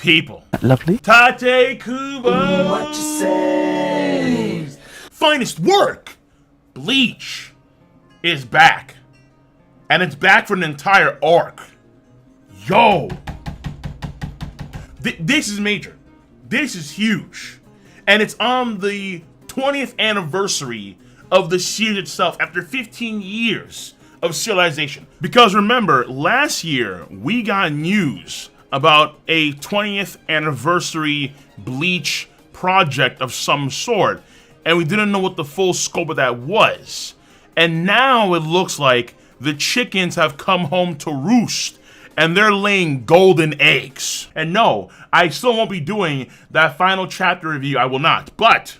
people. Lovely. Tite Kubo. What you say? Finest work. Bleach is back. And it's back for an entire arc. Yo. This is major. This is huge. And it's on the 20th anniversary of the series itself after 15 years of serialization. Because remember, last year we got news about a 20th anniversary Bleach project of some sort, and we didn't know what the full scope of that was. And now it looks like the chickens have come home to roost, and they're laying golden eggs. And no, I still won't be doing that final chapter review. I will not. But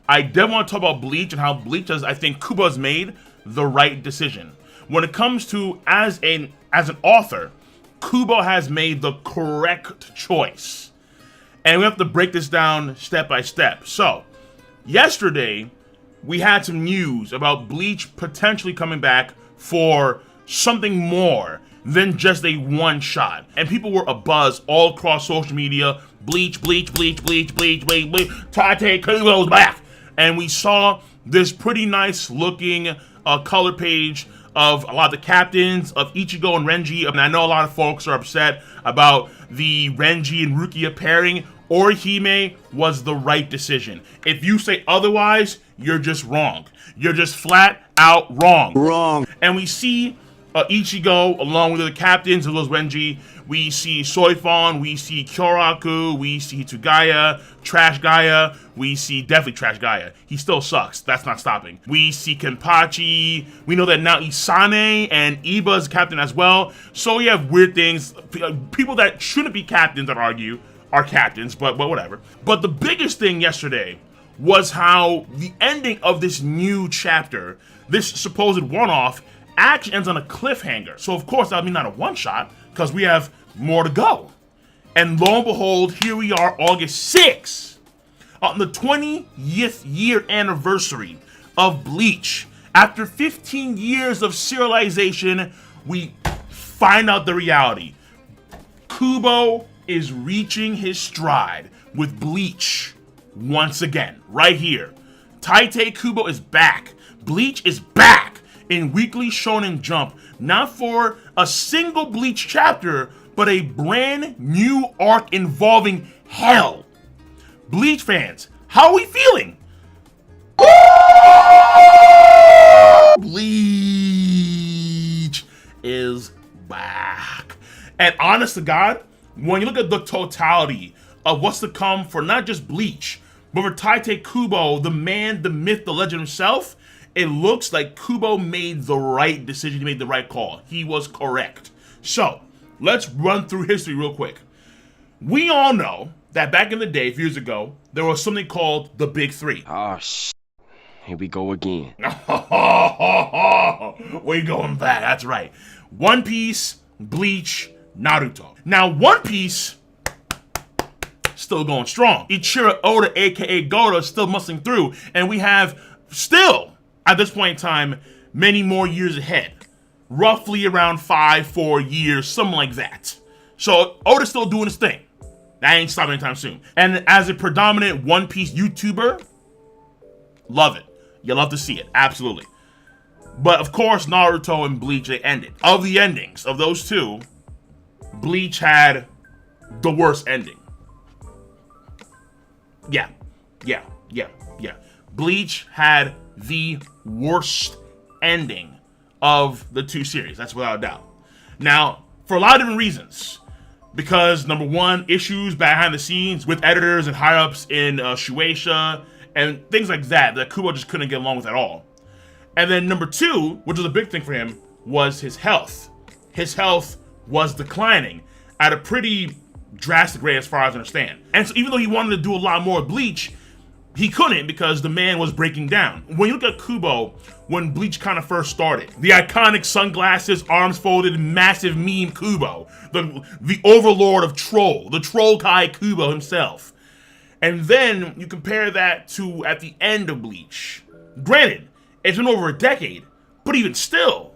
I did want to talk about Bleach and how Bleach has, I think, Kubo has made the right decision. When it comes to as an author, Kubo has made the correct choice. And we have to break this down step by step. So, yesterday, we had some news about Bleach potentially coming back for something more than just a one-shot. And people were abuzz all across social media. Bleach, Tite Kubo's back. And we saw this pretty nice looking color page of a lot of the captains of Ichigo and Renji. And I know a lot of folks are upset about the Renji and Rukia pairing. Orihime was the right decision. If you say otherwise, you're just wrong. You're just flat out wrong. Wrong. And we see Ichigo along with the captains, as well as Renji. We see Soifon, we see Kyoraku, we see Tsugaya, Trash Gaia, we see definitely Trash Gaia. He still sucks, that's not stopping. We see Kenpachi, we know that now Isane and Iba's captain as well. So you have weird things, people that shouldn't be captains, I'd argue, are captains, but whatever. But the biggest thing yesterday was how the ending of this new chapter, this supposed one-off, actually ends on a cliffhanger. So of course that would mean not a one-shot, because we have more to go. And lo and behold, here we are, August 6th, on the 20th year anniversary of Bleach. After 15 years of serialization, we find out the reality. Kubo is reaching his stride with Bleach once again, right here. Tite Kubo is back. Bleach is back in Weekly Shonen Jump, not for a single Bleach chapter, but a brand new arc involving hell. Bleach fans, how are we feeling? Bleach is back. And honest to God, when you look at the totality of what's to come for not just Bleach, but for Tite Kubo, the man, the myth, the legend himself, it looks like Kubo made the right decision. He made the right call. He was correct. So, let's run through history real quick. We all know that back in the day, a few years ago, there was something called the Big Three. Oh, here we go again. We're going back, that's right. One Piece, Bleach, Naruto. Now, One Piece, still going strong. Ichiro Oda, aka Goda, is still muscling through. And we have still, at this point in time, many more years ahead. Roughly around 4 years, something like that. So Oda's still doing his thing. That ain't stopping anytime soon. And as a predominant One Piece YouTuber, love it. You love to see it, absolutely. But of course, Naruto and Bleach, they ended. Of the endings of those two, Bleach had the worst ending. Yeah. Bleach had the worst ending of the two series. That's without a doubt. Now, for a lot of different reasons. Because, number one, issues behind the scenes with editors and higher-ups in Shueisha and things like that Kubo just couldn't get along with at all. And then number two, which was a big thing for him, was his health. His health was declining at a pretty drastic rate as far as I understand. And so even though he wanted to do a lot more Bleach, he couldn't because the man was breaking down. When you look at Kubo, when Bleach kind of first started, the iconic sunglasses, arms folded, massive meme Kubo, the overlord of Troll, the Troll Kai Kubo himself. And then you compare that to at the end of Bleach. Granted, it's been over a decade, but even still,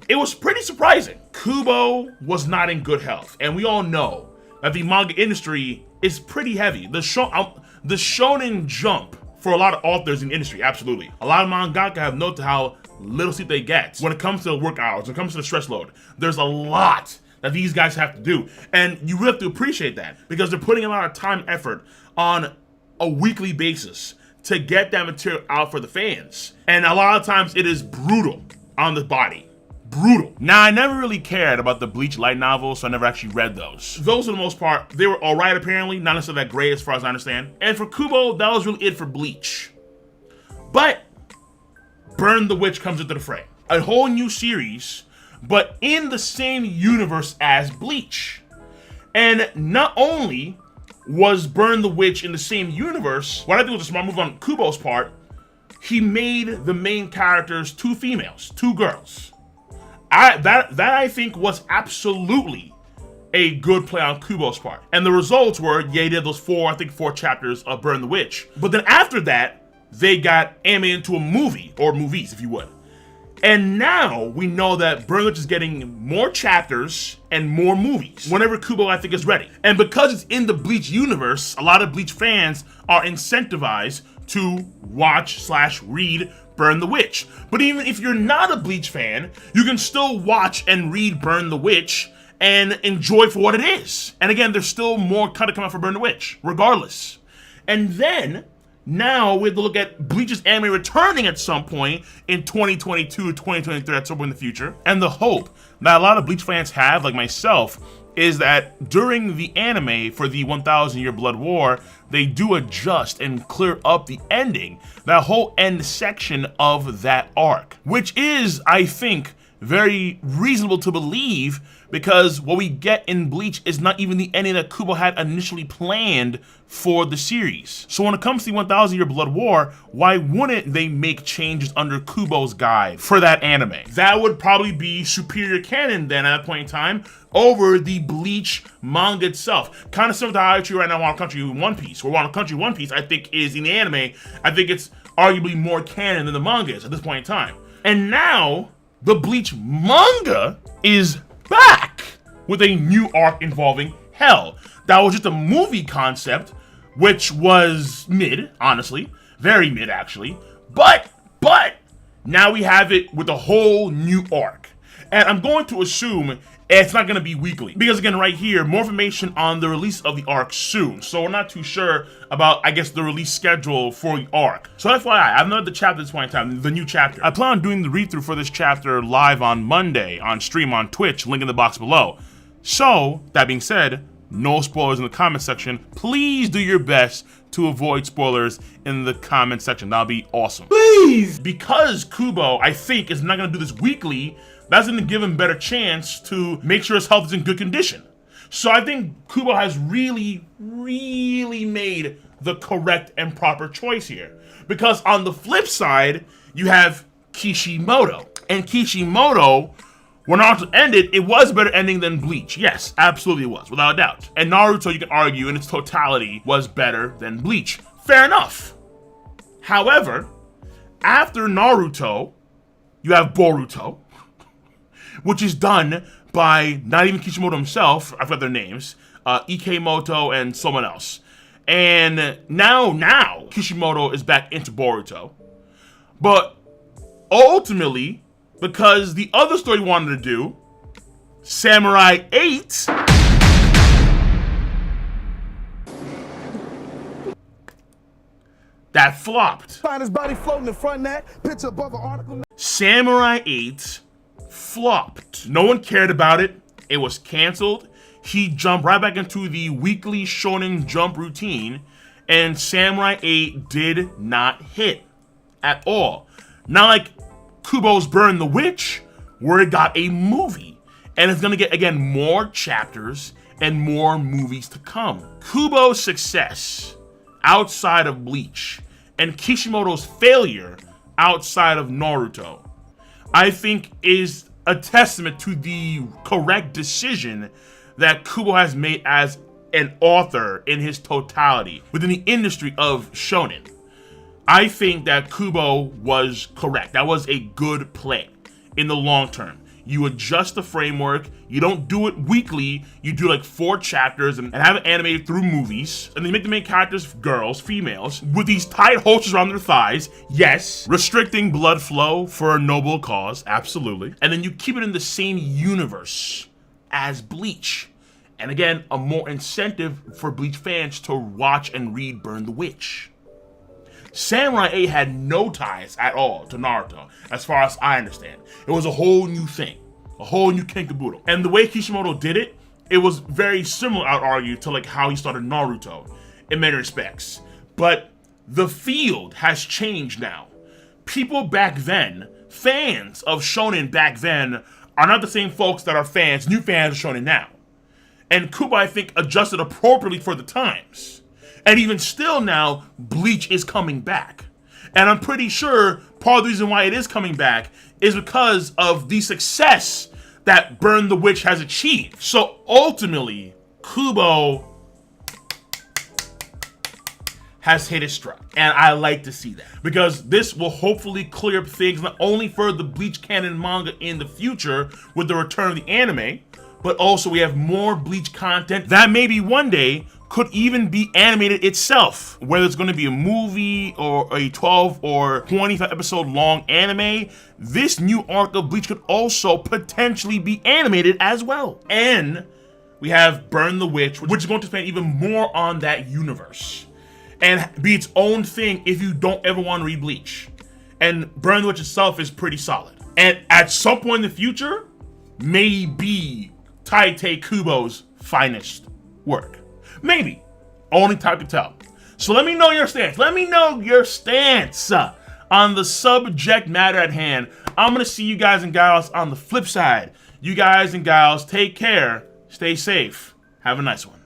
it was pretty surprising. Kubo was not in good health, and we all know that the manga industry is pretty heavy. The Shonen Jump for a lot of authors in the industry, absolutely. A lot of mangaka have noted how little sleep they get when it comes to work hours, when it comes to the stress load. There's a lot that these guys have to do, and you really have to appreciate that because they're putting a lot of time and effort on a weekly basis to get that material out for the fans. And a lot of times it is brutal on the body. Brutal. Now, I never really cared about the Bleach light novels, so I never actually read those. Those, for the most part, they were alright apparently, not necessarily that great as far as I understand. And for Kubo, that was really it for Bleach. But Burn the Witch comes into the fray. A whole new series, but in the same universe as Bleach. And not only was Burn the Witch in the same universe, what I think was a smart move on Kubo's part, he made the main characters 2 females, 2 girls. That I think was absolutely a good play on Kubo's part. And the results were, yeah, he did those 4 chapters of Burn the Witch. But then after that, they got animated into a movie, or movies, if you would. And now we know that Burn the Witch is getting more chapters and more movies whenever Kubo, I think, is ready. And because it's in the Bleach universe, a lot of Bleach fans are incentivized to watch/read Burn the Witch. But even if you're not a Bleach fan, you can still watch and read Burn the Witch and enjoy for what it is. And again, there's still more content coming out for Burn the Witch, regardless. And then, now we have to look at Bleach's anime returning at some point in 2022, 2023, at some point in the future. And the hope that a lot of Bleach fans have, like myself, is that during the anime for the 1000 Year Blood War, they do adjust and clear up the ending, that whole end section of that arc. Which is, I think, very reasonable to believe, because what we get in Bleach is not even the ending that Kubo had initially planned for the series. So when it comes to the 1000 Year Blood War, why wouldn't they make changes under Kubo's guide for that anime? That would probably be superior canon then at that point in time over the Bleach manga itself. Kind of similar to how I treat right now Wano Country One Piece, where Wano Country One Piece, I think, is in the anime, I think it's arguably more canon than the manga is at this point in time. And now, the Bleach manga is back with a new arc involving Hell. That was just a movie concept, which was mid, honestly. Very mid, actually. But, now we have it with a whole new arc. And I'm going to assume it's not going to be weekly. Because again, right here, more information on the release of the arc soon. So we're not too sure about, I guess, the release schedule for the arc. So FYI, I've not the chapter at this point in time, the new chapter. I plan on doing the read-through for this chapter live on Monday, on stream on Twitch, link in the box below. So, that being said, no spoilers in the comment section. Please do your best to avoid spoilers in the comment section. That'll be awesome. Please! Because Kubo, I think, is not going to do this weekly, that's going to give him better chance to make sure his health is in good condition. So I think Kubo has really made the correct and proper choice here. Because on the flip side, you have Kishimoto. And Kishimoto, when Naruto ended, it was a better ending than Bleach. Yes, absolutely it was, without a doubt. And Naruto, you can argue, in its totality, was better than Bleach. Fair enough. However, after Naruto, you have Boruto, which is done by not even Kishimoto himself, I forgot their names, Ikemoto and someone else. And now Kishimoto is back into Boruto. But ultimately, because the other story he wanted to do, Samurai 8, that flopped. Find his body floating in front of that, picture above an article. Samurai 8 flopped. No one cared about it. It was canceled. He jumped right back into the weekly Shonen Jump routine, and Samurai 8 did not hit at all. Not like Kubo's Burn the Witch, where it got a movie, and it's gonna get, again, more chapters and more movies to come. Kubo's success outside of Bleach and Kishimoto's failure outside of Naruto, I think, is a testament to the correct decision that Kubo has made as an author in his totality within the industry of shonen. I think that Kubo was correct. That was a good play in the long term. You adjust the framework. You don't do it weekly. You do like 4 chapters and have it animated through movies. And they make the main characters girls, females, with these tight holsters around their thighs. Yes. Restricting blood flow for a noble cause. Absolutely. And then you keep it in the same universe as Bleach. And again, a more incentive for Bleach fans to watch and read Burn the Witch. Samurai 8 had no ties at all to Naruto, as far as I understand. It was a whole new thing, a whole new Kenkabuto. And the way Kishimoto did it, it was very similar, I'd argue, to like how he started Naruto in many respects. But the field has changed now. People back then, fans of shonen back then, are not the same folks that are fans, new fans of shonen now. And Kubo, I think, adjusted appropriately for the times. And even still now, Bleach is coming back. And I'm pretty sure part of the reason why it is coming back is because of the success that Burn the Witch has achieved. So ultimately, Kubo has hit his stride. And I like to see that. Because this will hopefully clear up things not only for the Bleach canon manga in the future with the return of the anime, but also we have more Bleach content that maybe one day could even be animated itself. Whether it's going to be a movie or a 12 or 25 episode long anime, this new arc of Bleach could also potentially be animated as well. And we have Burn the Witch, which is going to expand even more on that universe and be its own thing if you don't ever want to read Bleach. And Burn the Witch itself is pretty solid. And at some point in the future, maybe Tite Kubo's finest work. Maybe. Only time to tell. So let me know your stance. Let me know your stance on the subject matter at hand. I'm going to see you guys and gals on the flip side. You guys and gals, take care. Stay safe. Have a nice one.